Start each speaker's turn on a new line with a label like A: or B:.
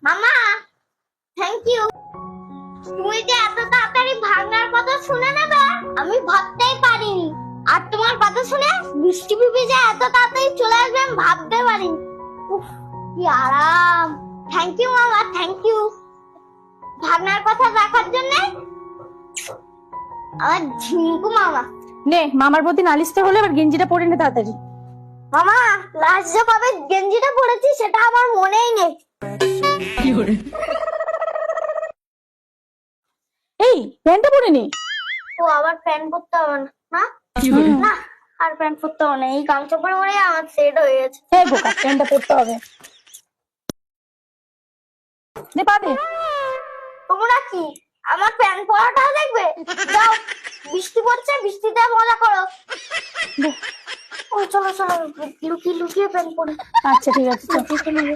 A: মামা, thank you. তুমি যে এত তাড়াতাড়ি ভাঙার কথা শুনে নেবে আমি ভাবতেই পারিনি। আর তোমার কথা শুনে বৃষ্টি ভিজে এত তাড়াতাড়ি চলে আসবে আমি ভাবতে পারিনি। উফ, কি আরাম। থ্যাংক ইউ মামা, থ্যাংক ইউ। ভাঙার কথা রাখার জন্য আমার ঝিঙ্কু মামা।
B: নে, মামার প্রতি নালিশটা হলে এবার গেঞ্জিটা পরে নে তাড়াতাড়ি।
A: মামা, লাস্ট যে কবে গেঞ্জিটা পরেছি সেটা আমার মনেই নেই।
B: এই প্যান্টটা পরে নে।
A: ও, আবার প্যান্ট পরতে হবে না? না, আর প্যান্ট পরতে হবে না। এই গামছা পরে পরে আমার সেট হয়ে গেছে।
B: হ্যাঁ বোকা, প্যান্টটা পরতে হবে। নে পা দে।
A: তোমরা কি আমার প্যান্ট পরাটাও দেখবে? যাও, বৃষ্টি পড়ছে, বৃষ্টিতে মজা করো। ও চলো চলো, লুকিয়ে লুকিয়ে প্যান্ট পরি।
B: আচ্ছা ঠিক আছে, চল।
A: লুকিয়ে